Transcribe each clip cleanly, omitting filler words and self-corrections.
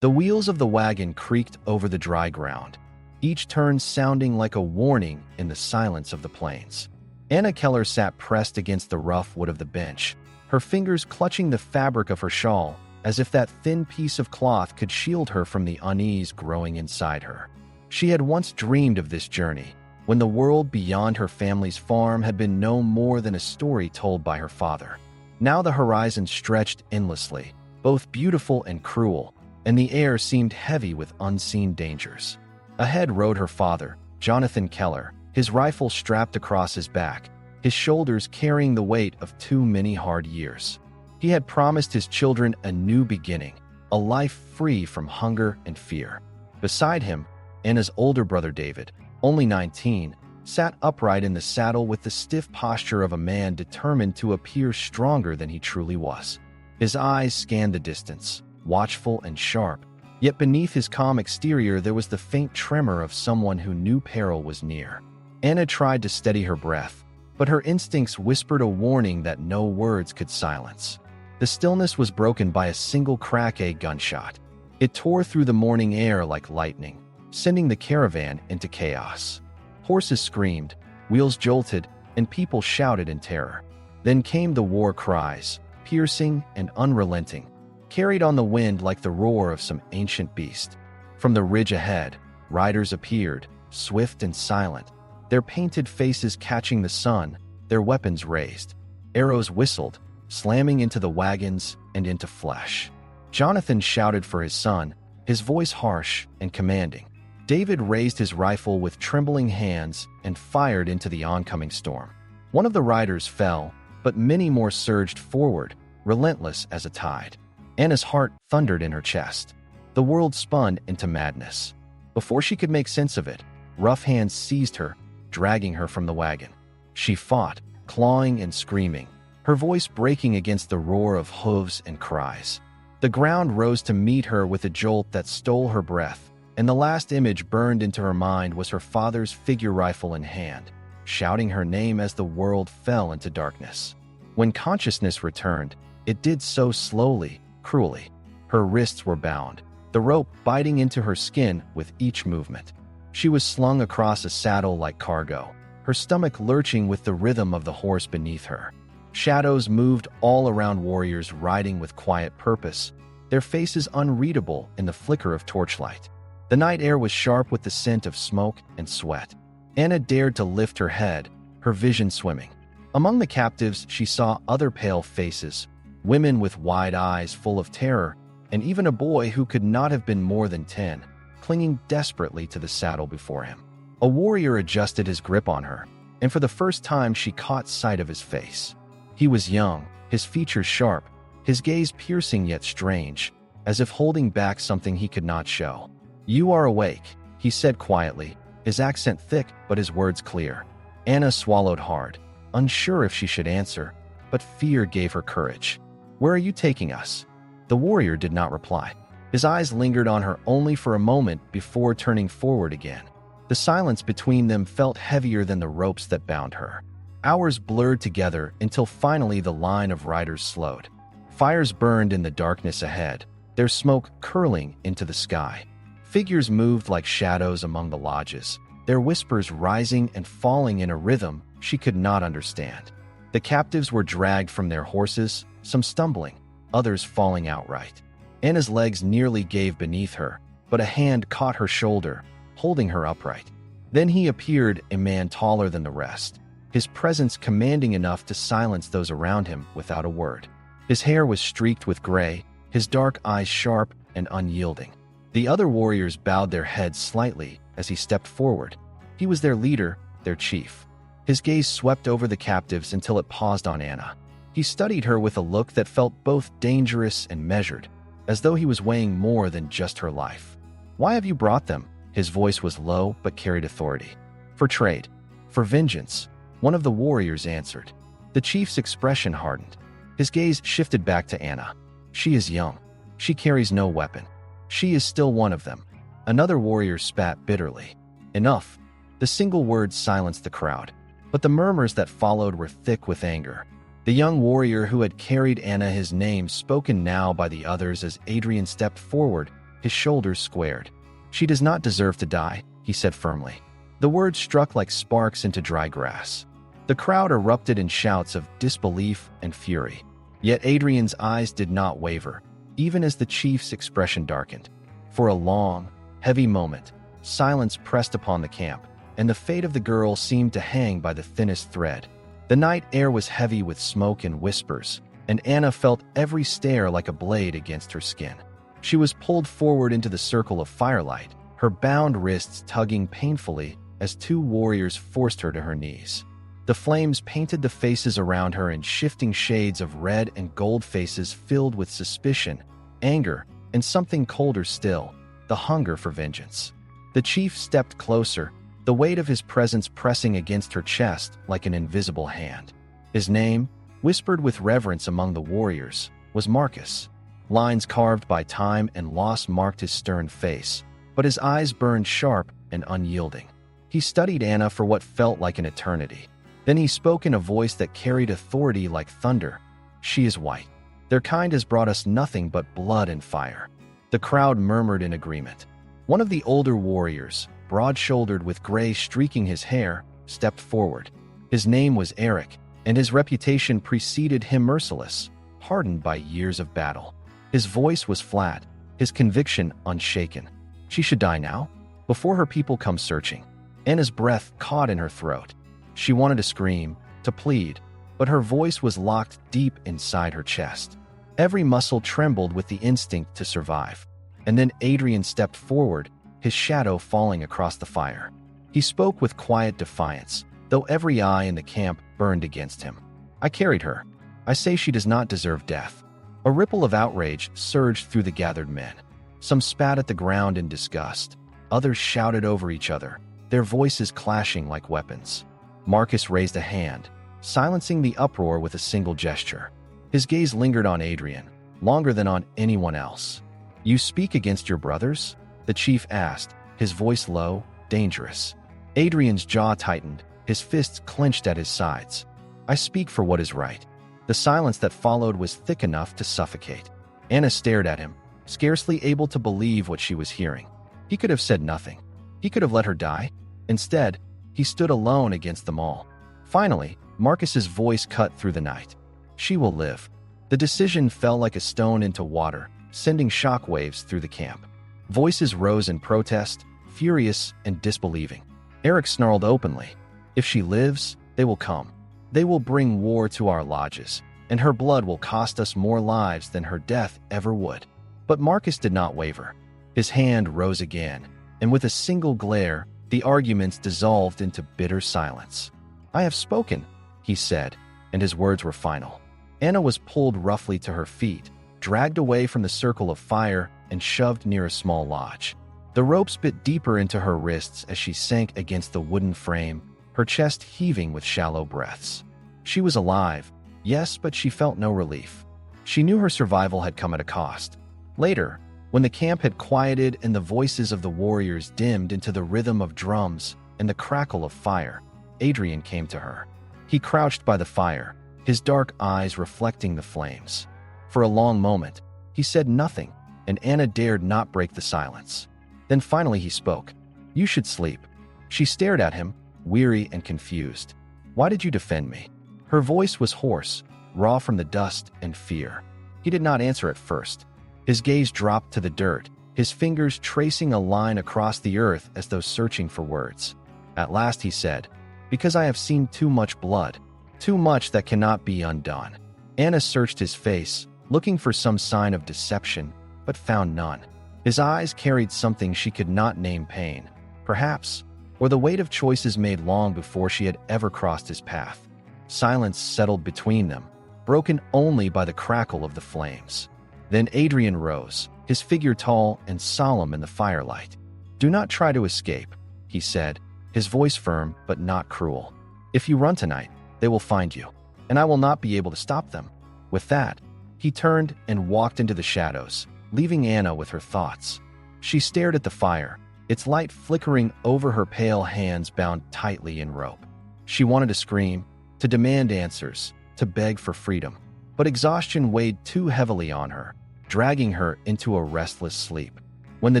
The wheels of the wagon creaked over the dry ground, each turn sounding like a warning in the silence of the plains. Anna Keller sat pressed against the rough wood of the bench, her fingers clutching the fabric of her shawl, as if that thin piece of cloth could shield her from the unease growing inside her. She had once dreamed of this journey, when the world beyond her family's farm had been no more than a story told by her father. Now the horizon stretched endlessly, both beautiful and cruel, and the air seemed heavy with unseen dangers. Ahead rode her father, Jonathan Keller, his rifle strapped across his back, his shoulders carrying the weight of too many hard years. He had promised his children a new beginning, a life free from hunger and fear. Beside him, Anna's older brother David, only 19, sat upright in the saddle with the stiff posture of a man determined to appear stronger than he truly was. His eyes scanned the distance, watchful and sharp, yet beneath his calm exterior there was the faint tremor of someone who knew peril was near. Anna tried to steady her breath, but her instincts whispered a warning that no words could silence. The stillness was broken by a single crack-a gunshot. It tore through the morning air like lightning, sending the caravan into chaos. Horses screamed, wheels jolted, and people shouted in terror. Then came the war cries, piercing and unrelenting, carried on the wind like the roar of some ancient beast. From the ridge ahead, riders appeared, swift and silent, their painted faces catching the sun, their weapons raised. Arrows whistled, slamming into the wagons and into flesh. Jonathan shouted for his son, his voice harsh and commanding. David raised his rifle with trembling hands and fired into the oncoming storm. One of the riders fell, but many more surged forward, relentless as a tide. Anna's heart thundered in her chest. The world spun into madness. Before she could make sense of it, rough hands seized her, dragging her from the wagon. She fought, clawing and screaming, her voice breaking against the roar of hooves and cries. The ground rose to meet her with a jolt that stole her breath, and the last image burned into her mind was her father's figure rifle in hand, shouting her name as the world fell into darkness. When consciousness returned, it did so slowly, cruelly. Her wrists were bound, the rope biting into her skin with each movement. She was slung across a saddle like cargo, her stomach lurching with the rhythm of the horse beneath her. Shadows moved all around warriors riding with quiet purpose, their faces unreadable in the flicker of torchlight. The night air was sharp with the scent of smoke and sweat. Anna dared to lift her head, her vision swimming. Among the captives she saw other pale faces, women with wide eyes full of terror, and even a boy who could not have been more than 10, clinging desperately to the saddle before him. A warrior adjusted his grip on her, and for the first time she caught sight of his face. He was young, his features sharp, his gaze piercing yet strange, as if holding back something he could not show. "You are awake," he said quietly, his accent thick but his words clear. Anna swallowed hard, unsure if she should answer, but fear gave her courage. "Where are you taking us?" The warrior did not reply. His eyes lingered on her only for a moment before turning forward again. The silence between them felt heavier than the ropes that bound her. Hours blurred together until finally the line of riders slowed. Fires burned in the darkness ahead, their smoke curling into the sky. Figures moved like shadows among the lodges, their whispers rising and falling in a rhythm she could not understand. The captives were dragged from their horses, some stumbling, others falling outright. Anna's legs nearly gave beneath her, but a hand caught her shoulder, holding her upright. Then he appeared, a man taller than the rest, his presence commanding enough to silence those around him without a word. His hair was streaked with gray, his dark eyes sharp and unyielding. The other warriors bowed their heads slightly as he stepped forward. He was their leader, their chief. His gaze swept over the captives until it paused on Anna. He studied her with a look that felt both dangerous and measured, as though he was weighing more than just her life. "Why have you brought them?" His voice was low but carried authority. "For trade. For vengeance," one of the warriors answered. The chief's expression hardened. His gaze shifted back to Anna. "She is young. She carries no weapon. She is still one of them." Another warrior spat bitterly. "Enough." The single word silenced the crowd, but the murmurs that followed were thick with anger. The young warrior who had carried Anna, his name spoken now by the others as Adrian stepped forward, his shoulders squared. "She does not deserve to die," he said firmly. The words struck like sparks into dry grass. The crowd erupted in shouts of disbelief and fury. Yet Adrian's eyes did not waver, even as the chief's expression darkened. For a long, heavy moment, silence pressed upon the camp, and the fate of the girl seemed to hang by the thinnest thread. The night air was heavy with smoke and whispers, and Anna felt every stare like a blade against her skin. She was pulled forward into the circle of firelight, her bound wrists tugging painfully as two warriors forced her to her knees. The flames painted the faces around her in shifting shades of red and gold, faces filled with suspicion, anger, and something colder still, the hunger for vengeance. The chief stepped closer, the weight of his presence pressing against her chest like an invisible hand. His name, whispered with reverence among the warriors, was Marcus. Lines carved by time and loss marked his stern face, but his eyes burned sharp and unyielding. He studied Anna for what felt like an eternity. Then he spoke in a voice that carried authority like thunder. "She is white. Their kind has brought us nothing but blood and fire." The crowd murmured in agreement. One of the older warriors, broad-shouldered with gray streaking his hair, stepped forward. His name was Eric, and his reputation preceded him, merciless, hardened by years of battle. His voice was flat, his conviction unshaken. She should die now, before her people come searching. Anna's breath caught in her throat. She wanted to scream, to plead, but her voice was locked deep inside her chest. Every muscle trembled with the instinct to survive. And then Adrian stepped forward, his shadow falling across the fire. He spoke with quiet defiance, though every eye in the camp burned against him. "I carried her. I say she does not deserve death." A ripple of outrage surged through the gathered men. Some spat at the ground in disgust. Others shouted over each other, their voices clashing like weapons. Marcus raised a hand, silencing the uproar with a single gesture. His gaze lingered on Adrian, longer than on anyone else. "You speak against your brothers?" the chief asked, his voice low, dangerous. Adrian's jaw tightened, his fists clenched at his sides. "I speak for what is right." The silence that followed was thick enough to suffocate. Anna stared at him, scarcely able to believe what she was hearing. He could have said nothing. He could have let her die. Instead, he stood alone against them all. Finally, Marcus's voice cut through the night. "She will live." The decision fell like a stone into water, sending shockwaves through the camp. Voices rose in protest, furious and disbelieving. Eric snarled openly, "If she lives, they will come. They will bring war to our lodges, and her blood will cost us more lives than her death ever would." But Marcus did not waver. His hand rose again, and with a single glare, the arguments dissolved into bitter silence. "I have spoken," he said, and his words were final. Anna was pulled roughly to her feet, dragged away from the circle of fire, and shoved near a small lodge. The ropes bit deeper into her wrists as she sank against the wooden frame, her chest heaving with shallow breaths. She was alive, yes, but she felt no relief. She knew her survival had come at a cost. Later, when the camp had quieted and the voices of the warriors dimmed into the rhythm of drums and the crackle of fire, Adrian came to her. He crouched by the fire, his dark eyes reflecting the flames. For a long moment, he said nothing, and Anna dared not break the silence. Then finally he spoke. "You should sleep." She stared at him, weary and confused. "Why did you defend me?" Her voice was hoarse, raw from the dust and fear. He did not answer at first. His gaze dropped to the dirt, his fingers tracing a line across the earth as though searching for words. At last he said, "Because I have seen too much blood, too much that cannot be undone." Anna searched his face, looking for some sign of deception, but found none. His eyes carried something she could not name: pain, perhaps, or the weight of choices made long before she had ever crossed his path. Silence settled between them, broken only by the crackle of the flames. Then Adrian rose, his figure tall and solemn in the firelight. "Do not try to escape," he said, his voice firm but not cruel. "If you run tonight, they will find you, and I will not be able to stop them." With that, he turned and walked into the shadows, leaving Anna with her thoughts. She stared at the fire, its light flickering over her pale hands bound tightly in rope. She wanted to scream, to demand answers, to beg for freedom, but exhaustion weighed too heavily on her, dragging her into a restless sleep. When the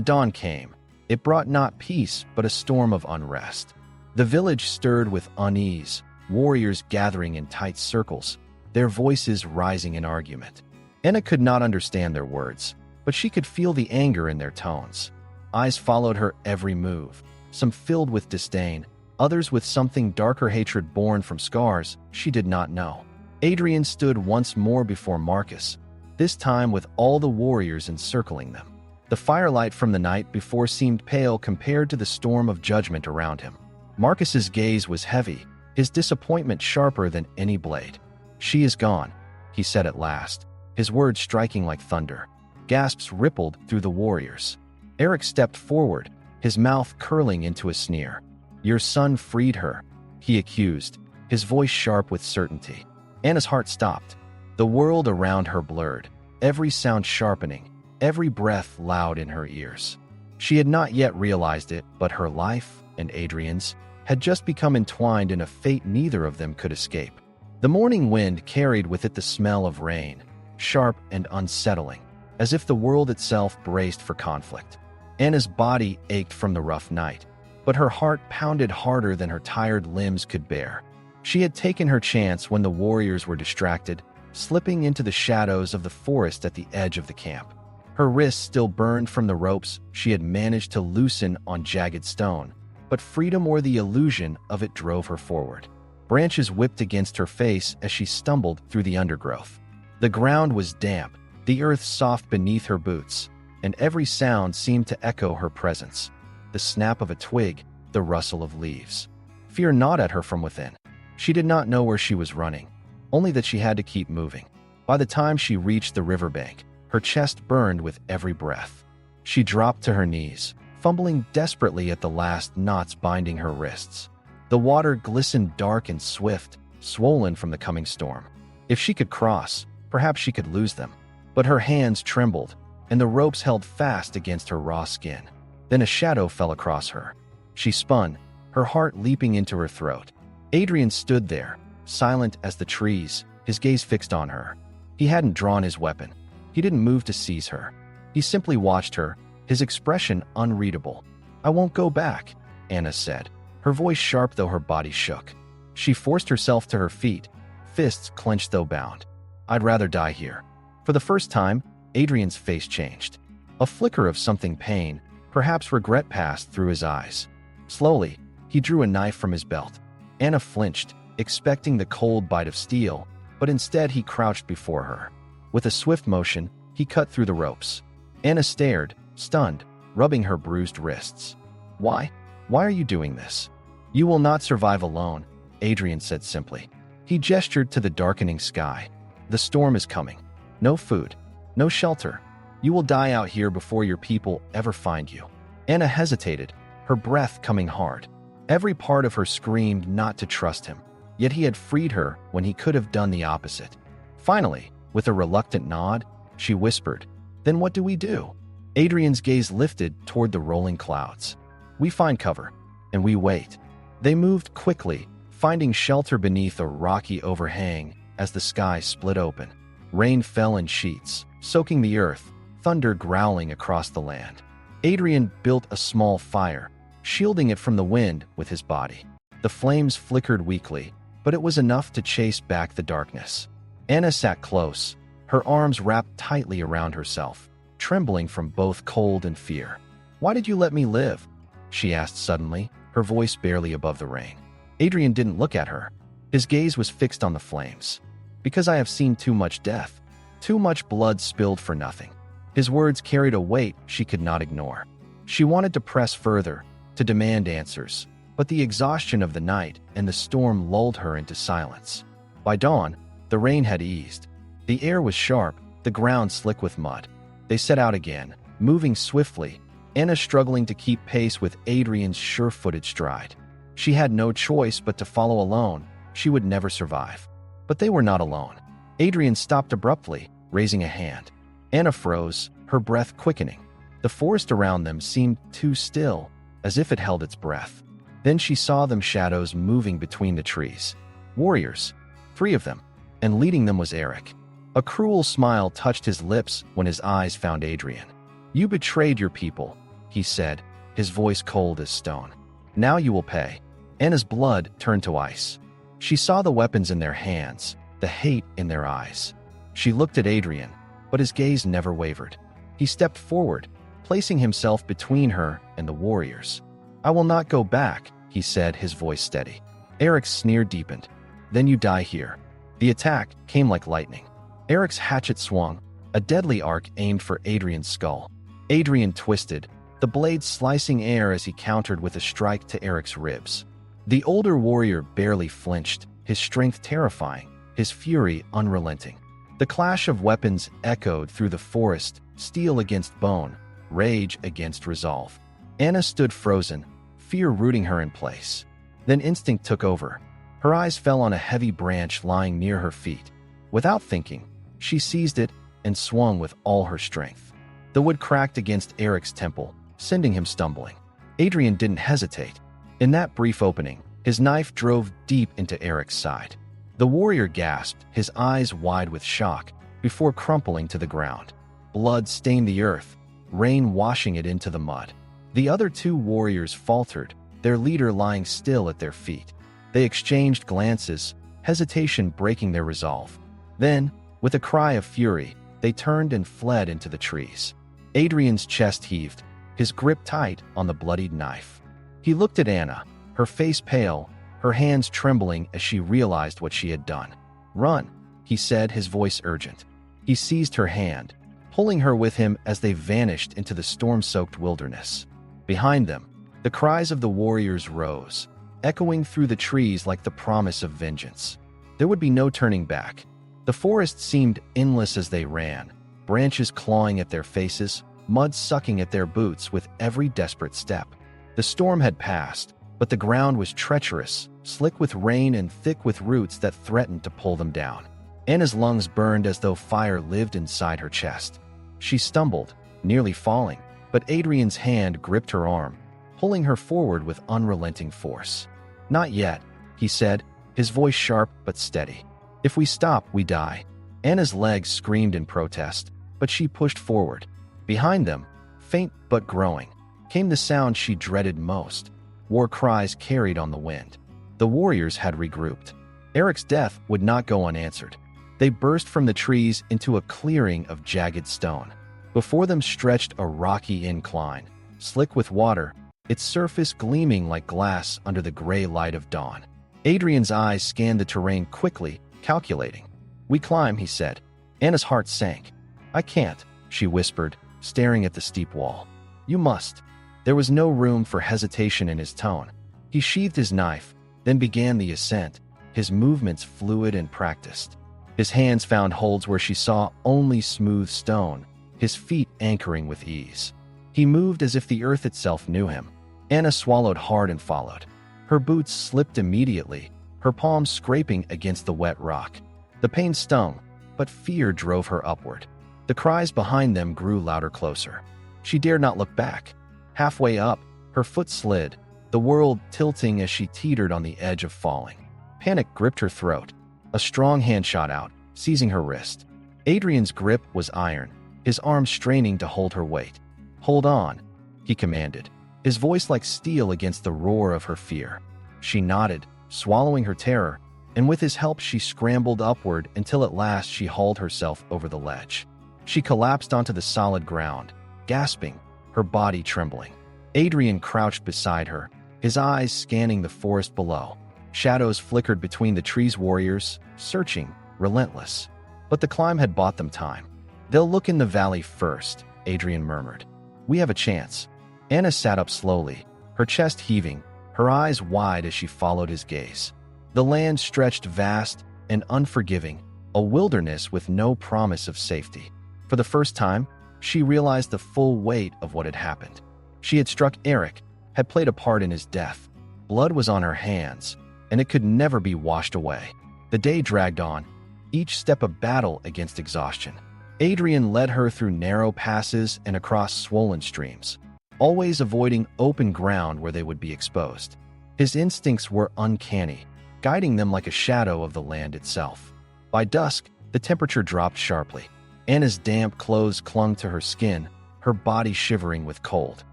dawn came, it brought not peace but a storm of unrest. The village stirred with unease, warriors gathering in tight circles, their voices rising in argument. Anna could not understand their words, but she could feel the anger in their tones. Eyes followed her every move, some filled with disdain, others with something darker, hatred born from scars she did not know. Adrian stood once more before Marcus, this time with all the warriors encircling them. The firelight from the night before seemed pale compared to the storm of judgment around him. Marcus's gaze was heavy, his disappointment sharper than any blade. "She is gone," he said at last, his words striking like thunder. Gasps rippled through the warriors. Eric stepped forward, his mouth curling into a sneer. "Your son freed her," he accused, his voice sharp with certainty. Anna's heart stopped. The world around her blurred, every sound sharpening, every breath loud in her ears. She had not yet realized it, but her life, and Adrian's, had just become entwined in a fate neither of them could escape. The morning wind carried with it the smell of rain, sharp and unsettling, as if the world itself braced for conflict. Anna's body ached from the rough night, but her heart pounded harder than her tired limbs could bear. She had taken her chance when the warriors were distracted, slipping into the shadows of the forest at the edge of the camp. Her wrists still burned from the ropes she had managed to loosen on jagged stone, but freedom or the illusion of it drove her forward. Branches whipped against her face as she stumbled through the undergrowth. The ground was damp, the earth soft beneath her boots, and every sound seemed to echo her presence. The snap of a twig, the rustle of leaves. Fear gnawed at her from within. She did not know where she was running, only that she had to keep moving. By the time she reached the riverbank, her chest burned with every breath. She dropped to her knees, fumbling desperately at the last knots binding her wrists. The water glistened dark and swift, swollen from the coming storm. If she could cross, perhaps she could lose them. But her hands trembled, and the ropes held fast against her raw skin. Then a shadow fell across her. She spun, her heart leaping into her throat. Adrian stood there, silent as the trees, his gaze fixed on her. He hadn't drawn his weapon. He didn't move to seize her. He simply watched her, his expression unreadable. "I won't go back," Anna said, her voice sharp though her body shook. She forced herself to her feet, fists clenched though bound. "I'd rather die here." For the first time, Adrian's face changed. A flicker of something pain, perhaps regret passed through his eyes. Slowly, he drew a knife from his belt. Anna flinched, expecting the cold bite of steel, but instead he crouched before her. With a swift motion, he cut through the ropes. Anna stared, stunned, rubbing her bruised wrists. Why? Why are you doing this?" "You will not survive alone," Adrian said simply. He gestured to the darkening sky. "The storm is coming. No food, no shelter. You will die out here before your people ever find you." Anna hesitated, her breath coming hard. Every part of her screamed not to trust him, yet he had freed her when he could have done the opposite. Finally, with a reluctant nod, she whispered, "Then what do we do?" Adrian's gaze lifted toward the rolling clouds. "We find cover, and we wait." They moved quickly, finding shelter beneath a rocky overhang as the sky split open. Rain fell in sheets, soaking the earth, thunder growling across the land. Adrian built a small fire, shielding it from the wind with his body. The flames flickered weakly, but it was enough to chase back the darkness. Anna sat close, her arms wrapped tightly around herself, trembling from both cold and fear. "Why did you let me live?" she asked suddenly, her voice barely above the rain. Adrian didn't look at her. His gaze was fixed on the flames. "Because I have seen too much death, too much blood spilled for nothing." His words carried a weight she could not ignore. She wanted to press further, to demand answers, but the exhaustion of the night and the storm lulled her into silence. By dawn, the rain had eased. The air was sharp, the ground slick with mud. They set out again, moving swiftly, Anna struggling to keep pace with Adrian's sure-footed stride. She had no choice but to follow alone. She would never survive. But they were not alone. Adrian stopped abruptly, raising a hand. Anna froze, her breath quickening. The forest around them seemed too still, as if it held its breath. Then she saw them shadows moving between the trees. Warriors, 3 of them, and leading them was Eric. A cruel smile touched his lips when his eyes found Adrian. "You betrayed your people," he said, his voice cold as stone. "Now you will pay." Anna's blood turned to ice. She saw the weapons in their hands, the hate in their eyes. She looked at Adrian, but his gaze never wavered. He stepped forward, placing himself between her and the warriors. "I will not go back," he said, his voice steady. Eric's sneer deepened. "Then you die here." The attack came like lightning. Eric's hatchet swung, a deadly arc aimed for Adrian's skull. Adrian twisted, the blade slicing air as he countered with a strike to Eric's ribs. The older warrior barely flinched, his strength terrifying, his fury unrelenting. The clash of weapons echoed through the forest, steel against bone, rage against resolve. Anna stood frozen, fear rooting her in place. Then instinct took over. Her eyes fell on a heavy branch lying near her feet. Without thinking, she seized it and swung with all her strength. The wood cracked against Eric's temple, sending him stumbling. Adrian didn't hesitate. In that brief opening, his knife drove deep into Eric's side. The warrior gasped, his eyes wide with shock, before crumpling to the ground. Blood stained the earth, rain washing it into the mud. The other two warriors faltered, their leader lying still at their feet. They exchanged glances, hesitation breaking their resolve. Then, with a cry of fury, they turned and fled into the trees. Adrian's chest heaved, his grip tight on the bloodied knife. He looked at Anna, her face pale, her hands trembling as she realized what she had done. "Run," he said, his voice urgent. He seized her hand, pulling her with him as they vanished into the storm-soaked wilderness. Behind them, the cries of the warriors rose, echoing through the trees like the promise of vengeance. There would be no turning back. The forest seemed endless as they ran, branches clawing at their faces, mud sucking at their boots with every desperate step. The storm had passed, but the ground was treacherous, slick with rain and thick with roots that threatened to pull them down. Anna's lungs burned as though fire lived inside her chest. She stumbled, nearly falling, but Adrian's hand gripped her arm, pulling her forward with unrelenting force. "Not yet," he said, his voice sharp but steady. "If we stop, we die." Anna's legs screamed in protest, but she pushed forward. Behind them, faint but growing, came the sound she dreaded most. War cries carried on the wind. The warriors had regrouped. Eric's death would not go unanswered. They burst from the trees into a clearing of jagged stone. Before them stretched a rocky incline, slick with water, its surface gleaming like glass under the gray light of dawn. Adrian's eyes scanned the terrain quickly, calculating. "We climb," he said. Anna's heart sank. "I can't," she whispered, staring at the steep wall. "You must." There was no room for hesitation in his tone. He sheathed his knife, then began the ascent, his movements fluid and practiced. His hands found holds where she saw only smooth stone, his feet anchoring with ease. He moved as if the earth itself knew him. Anna swallowed hard and followed. Her boots slipped immediately, her palms scraping against the wet rock. The pain stung, but fear drove her upward. The cries behind them grew louder closer. She dared not look back. Halfway up, her foot slid, the world tilting as she teetered on the edge of falling. Panic gripped her throat. A strong hand shot out, seizing her wrist. Adrian's grip was iron, his arms straining to hold her weight. "Hold on," he commanded, his voice like steel against the roar of her fear. She nodded, swallowing her terror, and with his help she scrambled upward until at last she hauled herself over the ledge. She collapsed onto the solid ground, gasping, her body trembling. Adrian crouched beside her, his eyes scanning the forest below. Shadows flickered between the trees' warriors, searching, relentless. But the climb had bought them time. "They'll look in the valley first," Adrian murmured. "We have a chance." Anna sat up slowly, her chest heaving, her eyes wide as she followed his gaze. The land stretched vast and unforgiving, a wilderness with no promise of safety. For the first time, she realized the full weight of what had happened. She had struck Eric, had played a part in his death. Blood was on her hands, and it could never be washed away. The day dragged on, each step a battle against exhaustion. Adrian led her through narrow passes and across swollen streams, always avoiding open ground where they would be exposed. His instincts were uncanny, guiding them like a shadow of the land itself. By dusk, the temperature dropped sharply. Anna's damp clothes clung to her skin, her body shivering with cold.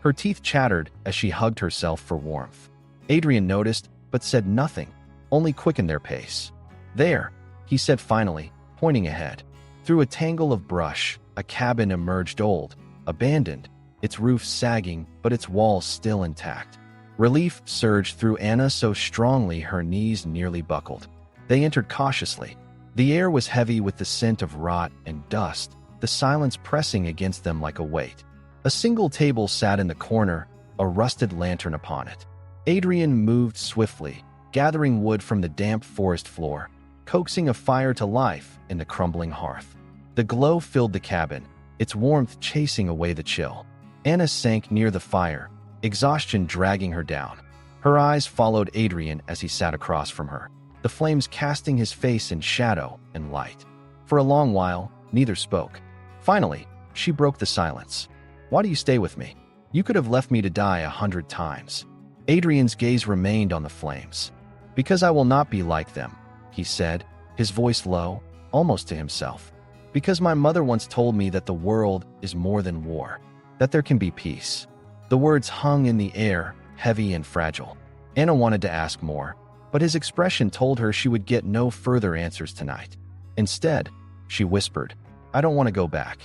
Her teeth chattered as she hugged herself for warmth. Adrian noticed, but said nothing, only quickened their pace. "There," he said finally, pointing ahead. Through a tangle of brush, a cabin emerged, old, abandoned, its roof sagging but its walls still intact. Relief surged through Anna so strongly her knees nearly buckled. They entered cautiously. The air was heavy with the scent of rot and dust, the silence pressing against them like a weight. A single table sat in the corner, a rusted lantern upon it. Adrian moved swiftly, gathering wood from the damp forest floor, coaxing a fire to life in the crumbling hearth. The glow filled the cabin, its warmth chasing away the chill. Anna sank near the fire, exhaustion dragging her down. Her eyes followed Adrian as he sat across from her, the flames casting his face in shadow and light. For a long while, neither spoke. Finally, she broke the silence. "Why do you stay with me? You could have left me to die 100 times." Adrian's gaze remained on the flames. "Because I will not be like them," he said, his voice low, almost to himself. "Because my mother once told me that the world is more than war, that there can be peace." The words hung in the air, heavy and fragile. Anna wanted to ask more, but his expression told her she would get no further answers tonight. Instead, she whispered, "I don't want to go back.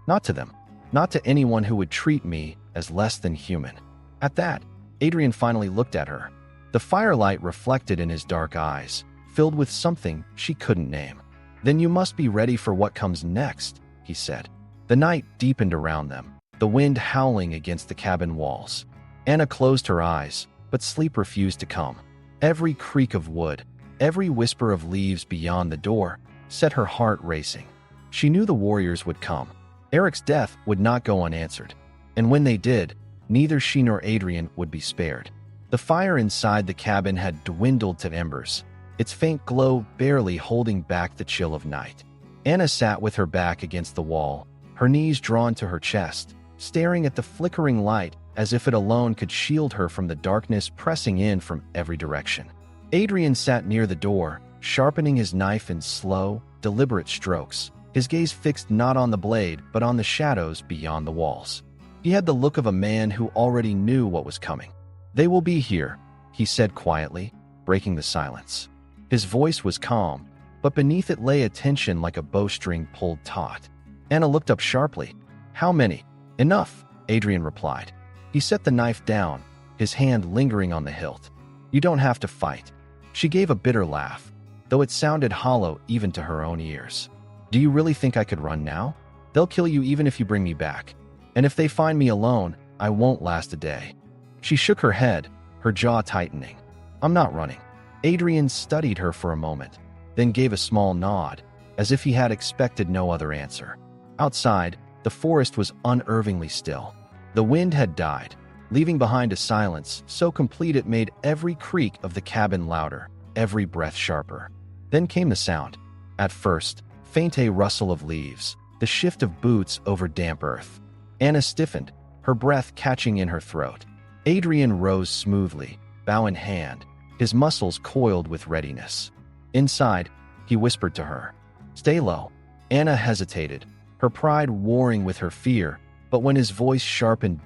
Not to them. Not to anyone who would treat me as less than human." At that, Adrian finally looked at her. The firelight reflected in his dark eyes, filled with something she couldn't name. "Then you must be ready for what comes next," he said. The night deepened around them, the wind howling against the cabin walls. Anna closed her eyes, but sleep refused to come. Every creak of wood, every whisper of leaves beyond the door, set her heart racing. She knew the warriors would come. Eric's death would not go unanswered. And when they did, neither she nor Adrian would be spared. The fire inside the cabin had dwindled to embers, its faint glow barely holding back the chill of night. Anna sat with her back against the wall, her knees drawn to her chest, staring at the flickering light as if it alone could shield her from the darkness pressing in from every direction. Adrian sat near the door, sharpening his knife in slow, deliberate strokes, his gaze fixed not on the blade but on the shadows beyond the walls. He had the look of a man who already knew what was coming. "They will be here," he said quietly, breaking the silence. His voice was calm, but beneath it lay a tension like a bowstring pulled taut. Anna looked up sharply. "How many?" "Enough," Adrian replied. He set the knife down, his hand lingering on the hilt. "You don't have to fight." She gave a bitter laugh, though it sounded hollow even to her own ears. "Do you really think I could run now? They'll kill you even if you bring me back. And if they find me alone, I won't last a day." She shook her head, her jaw tightening. "I'm not running." Adrian studied her for a moment, then gave a small nod, as if he had expected no other answer. Outside, the forest was unervingly still. The wind had died, leaving behind a silence so complete it made every creak of the cabin louder, every breath sharper. Then came the sound. At first, faint a rustle of leaves, the shift of boots over damp earth. Anna stiffened, her breath catching in her throat. Adrian rose smoothly, bow in hand, his muscles coiled with readiness. Inside, he whispered to her, "Stay low." Anna hesitated, her pride warring with her fear, but when his voice sharpened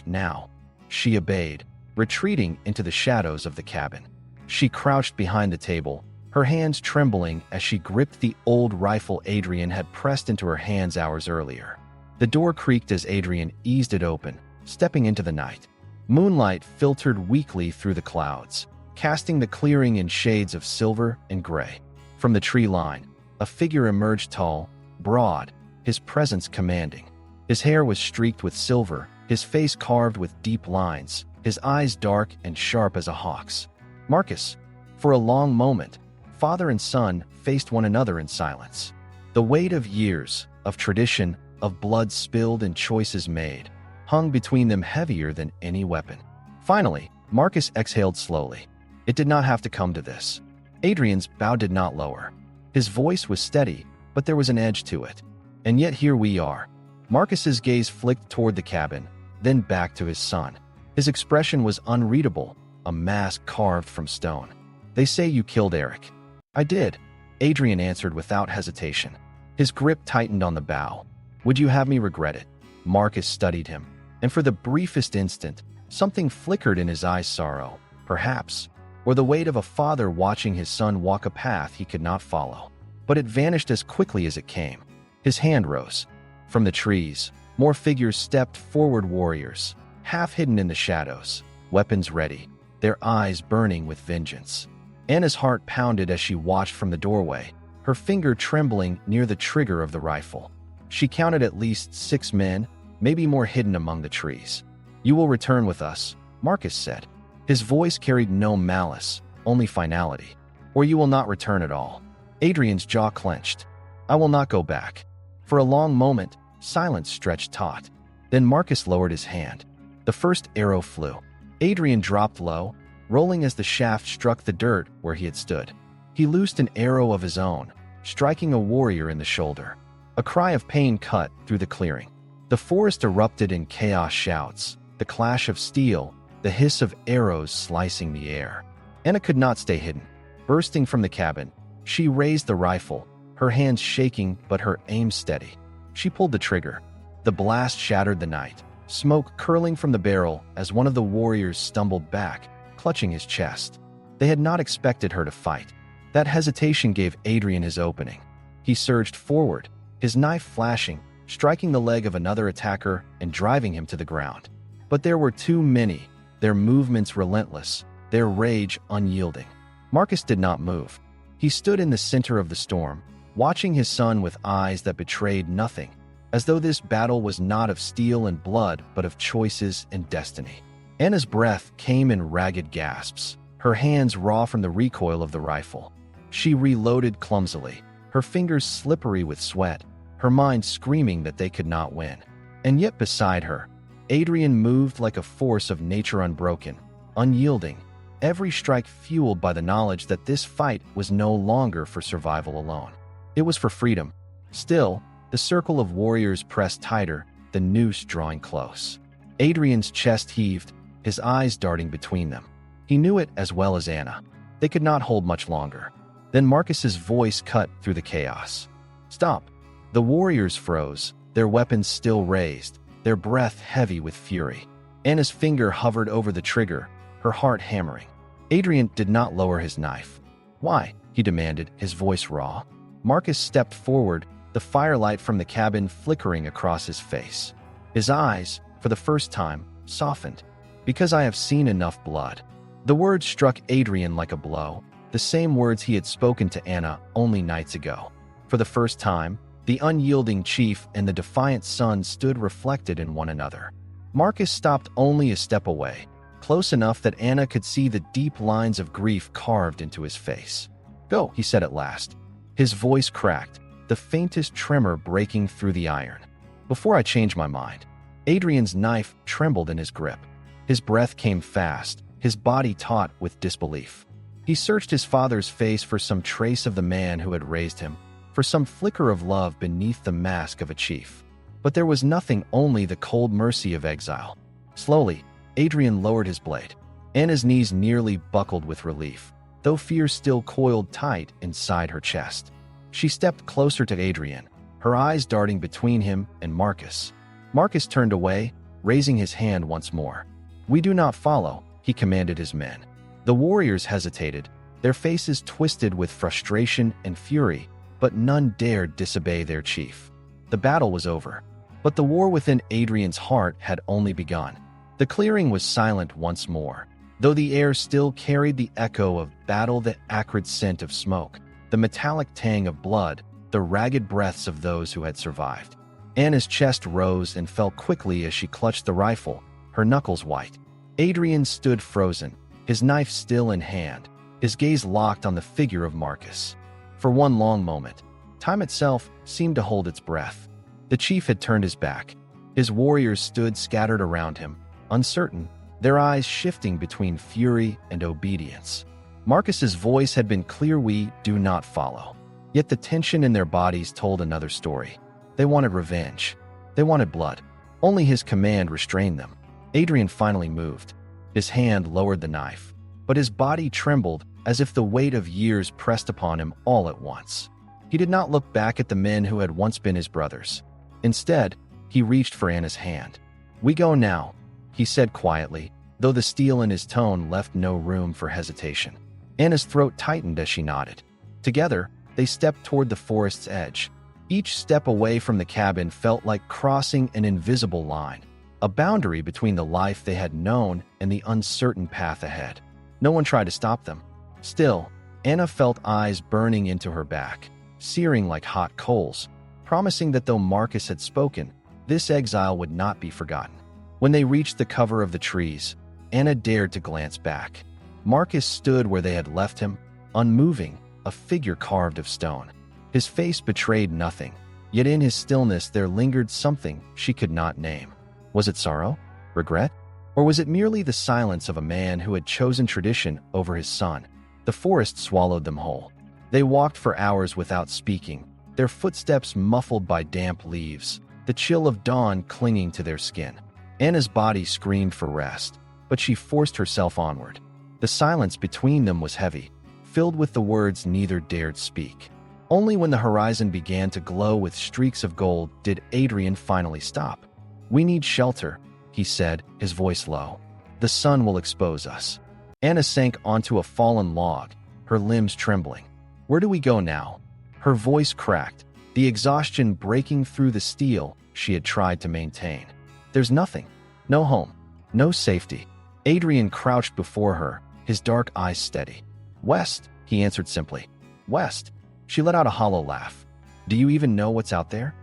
now, she obeyed, retreating into the shadows of the cabin. She crouched behind the table, her hands trembling as she gripped the old rifle Adrian had pressed into her hands hours earlier. The door creaked as Adrian eased it open, stepping into the night. Moonlight filtered weakly through the clouds, casting the clearing in shades of silver and gray. From the tree line, a figure emerged, tall, broad, his presence commanding. His hair was streaked with silver, his face carved with deep lines, his eyes dark and sharp as a hawk's. Marcus. For a long moment, father and son faced one another in silence. The weight of years, of tradition, of blood spilled and choices made, hung between them heavier than any weapon. Finally, Marcus exhaled slowly. It did not have to come to this. Adrian's bow did not lower. His voice was steady, but there was an edge to it. And yet here we are. Marcus's gaze flicked toward the cabin, then back to his son. His expression was unreadable, a mask carved from stone. "They say you killed Eric." "I did," Adrian answered without hesitation. His grip tightened on the bow. "Would you have me regret it?" Marcus studied him, and for the briefest instant, something flickered in his eyes: sorrow, perhaps, or the weight of a father watching his son walk a path he could not follow. But it vanished as quickly as it came. His hand rose. From the trees, more figures stepped forward, warriors, half hidden in the shadows, weapons ready, their eyes burning with vengeance. Anna's heart pounded as she watched from the doorway, her finger trembling near the trigger of the rifle. She counted at least 6 men, maybe more, hidden among the trees. "You will return with us," Marcus said. His voice carried no malice, only finality. "Or you will not return at all." Adrian's jaw clenched. "I will not go back." For a long moment, silence stretched taut. Then Marcus lowered his hand. The first arrow flew. Adrian dropped low, rolling as the shaft struck the dirt where he had stood. He loosed an arrow of his own, striking a warrior in the shoulder. A cry of pain cut through the clearing. The forest erupted in chaos: shouts, the clash of steel, the hiss of arrows slicing the air. Anna could not stay hidden. Bursting from the cabin, she raised the rifle, her hands shaking but her aim steady. She pulled the trigger. The blast shattered the night, smoke curling from the barrel as one of the warriors stumbled back, clutching his chest. They had not expected her to fight. That hesitation gave Adrian his opening. He surged forward, his knife flashing, striking the leg of another attacker and driving him to the ground. But there were too many, their movements relentless, their rage unyielding. Marcus did not move. He stood in the center of the storm, watching his son with eyes that betrayed nothing, as though this battle was not of steel and blood but of choices and destiny. Anna's breath came in ragged gasps, her hands raw from the recoil of the rifle. She reloaded clumsily, her fingers slippery with sweat, her mind screaming that they could not win. And yet beside her, Adrian moved like a force of nature, unbroken, unyielding, every strike fueled by the knowledge that this fight was no longer for survival alone. It was for freedom. Still, the circle of warriors pressed tighter, the noose drawing close. Adrian's chest heaved, his eyes darting between them. He knew it as well as Anna. They could not hold much longer. Then Marcus's voice cut through the chaos. "Stop!" The warriors froze, their weapons still raised, their breath heavy with fury. Anna's finger hovered over the trigger, her heart hammering. Adrian did not lower his knife. "Why?" he demanded, his voice raw. Marcus stepped forward, the firelight from the cabin flickering across his face. His eyes, for the first time, softened. "Because I have seen enough blood." The words struck Adrian like a blow, the same words he had spoken to Anna only nights ago. For the first time, the unyielding chief and the defiant son stood reflected in one another. Marcus stopped only a step away, close enough that Anna could see the deep lines of grief carved into his face. "Go," he said at last. His voice cracked, the faintest tremor breaking through the iron. "Before I change my mind." Adrian's knife trembled in his grip. His breath came fast, his body taut with disbelief. He searched his father's face for some trace of the man who had raised him, for some flicker of love beneath the mask of a chief. But there was nothing, only the cold mercy of exile. Slowly, Adrian lowered his blade. Anna's knees nearly buckled with relief, though fear still coiled tight inside her chest. She stepped closer to Adrian, her eyes darting between him and Marcus. Marcus turned away, raising his hand once more. "We do not follow," he commanded his men. The warriors hesitated, their faces twisted with frustration and fury, but none dared disobey their chief. The battle was over, but the war within Adrian's heart had only begun. The clearing was silent once more, though the air still carried the echo of battle, the acrid scent of smoke, the metallic tang of blood, the ragged breaths of those who had survived. Anna's chest rose and fell quickly as she clutched the rifle, her knuckles white. Adrian stood frozen, his knife still in hand, his gaze locked on the figure of Marcus. For one long moment, time itself seemed to hold its breath. The chief had turned his back. His warriors stood scattered around him, uncertain, their eyes shifting between fury and obedience. Marcus's voice had been clear: "We do not follow." Yet the tension in their bodies told another story. They wanted revenge. They wanted blood. Only his command restrained them. Adrian finally moved. His hand lowered the knife, but his body trembled as if the weight of years pressed upon him all at once. He did not look back at the men who had once been his brothers. Instead, He reached for Anna's hand. "We go now," he said quietly, though the steel in his tone left no room for hesitation. Anna's throat tightened as she nodded. Together, they stepped toward the forest's edge. Each step away from the cabin felt like crossing an invisible line, a boundary between the life they had known and the uncertain path ahead. No one tried to stop them. Still, Anna felt eyes burning into her back, searing like hot coals, promising that though Marcus had spoken, this exile would not be forgotten. When they reached the cover of the trees, Anna dared to glance back. Marcus stood where they had left him, unmoving, a figure carved of stone. His face betrayed nothing, yet in his stillness there lingered something she could not name. Was it sorrow? Regret? Or was it merely the silence of a man who had chosen tradition over his son? The forest swallowed them whole. They walked for hours without speaking, their footsteps muffled by damp leaves, the chill of dawn clinging to their skin. Anna's body screamed for rest, but she forced herself onward. The silence between them was heavy, filled with the words neither dared speak. Only when the horizon began to glow with streaks of gold did Adrian finally stop. "We need shelter," he said, his voice low. "The sun will expose us." Anna sank onto a fallen log, her limbs trembling. "Where do we go now?" Her voice cracked, the exhaustion breaking through the steel she had tried to maintain. "There's nothing. No home. No safety." Adrian crouched before her, his dark eyes steady. "West," he answered simply. "West." She let out a hollow laugh. "Do you even know what's out there?"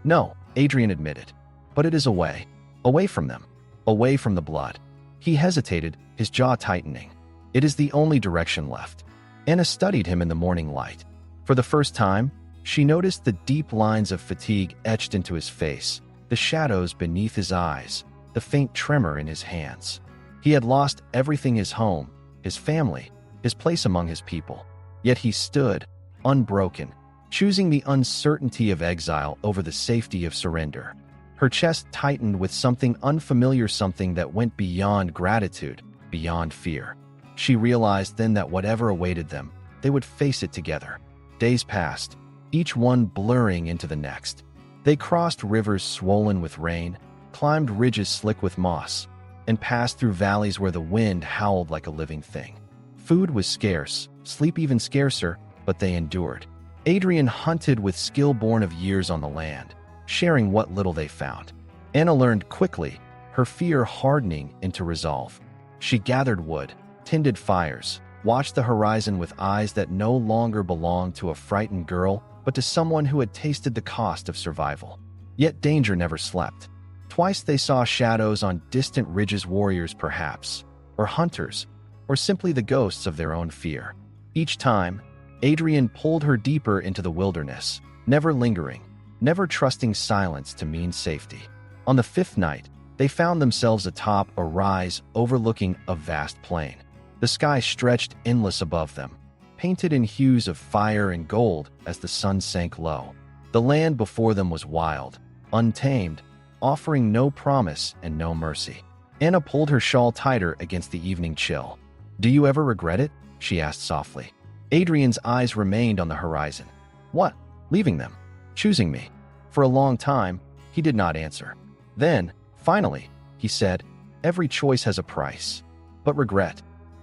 "No," Adrian admitted. "But it is away. Away from them. Away from the blood." He hesitated, his jaw tightening. "It is the only direction left." Anna studied him in the morning light. For the first time, she noticed the deep lines of fatigue etched into his face, the shadows beneath his eyes, the faint tremor in his hands. He had lost everything: his home, his family, his place among his people. Yet he stood, unbroken, choosing the uncertainty of exile over the safety of surrender. Her chest tightened with something unfamiliar, something that went beyond gratitude, beyond fear. She realized then that whatever awaited them, they would face it together. Days passed, each one blurring into the next. They crossed rivers swollen with rain, climbed ridges slick with moss, and passed through valleys where the wind howled like a living thing. Food was scarce, sleep even scarcer, but they endured. Adrian hunted with skill born of years on the land, sharing what little they found. Anna learned quickly, her fear hardening into resolve. She gathered wood, tended fires, watched the horizon with eyes that no longer belonged to a frightened girl, but to someone who had tasted the cost of survival. Yet danger never slept. Twice they saw shadows on distant ridges, warriors perhaps, or hunters, or simply the ghosts of their own fear. Each time, Adrian pulled her deeper into the wilderness, never lingering, never trusting silence to mean safety. On the fifth night, they found themselves atop a rise overlooking a vast plain. The sky stretched endless above them, painted in hues of fire and gold as the sun sank low. The land before them was wild, untamed, offering no promise and no mercy. Anna pulled her shawl tighter against the evening chill. "Do you ever regret it?" she asked softly. Adrian's eyes remained on the horizon. "What? Leaving them? Choosing me?" For a long time, he did not answer. Then, finally, he said, "Every choice has a price. But regret?"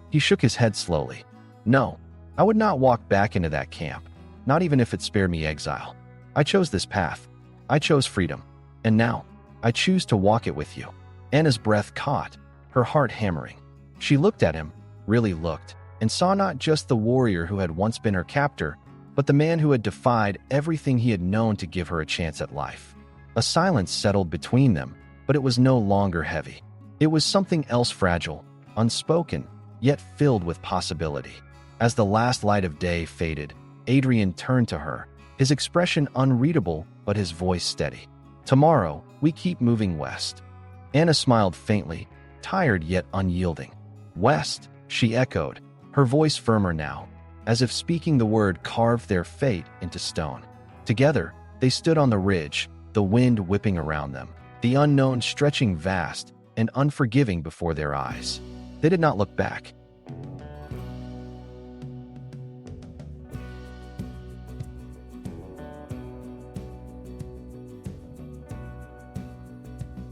He shook his head slowly. "No, I would not walk back into that camp, not even if it spared me exile. I chose this path. I chose freedom. And now, I choose to walk it with you." Anna's breath caught, her heart hammering. She looked at him, really looked, and saw not just the warrior who had once been her captor, but the man who had defied everything he had known to give her a chance at life. A silence settled between them, but it was no longer heavy. It was something else, fragile, unspoken, yet filled with possibility. As the last light of day faded, Adrian turned to her, his expression unreadable but his voice steady. "Tomorrow, we keep moving west." Anna smiled faintly, tired yet unyielding. "West," she echoed, her voice firmer now, as if speaking the word carved their fate into stone. Together, they stood on the ridge, the wind whipping around them, the unknown stretching vast and unforgiving before their eyes. They did not look back.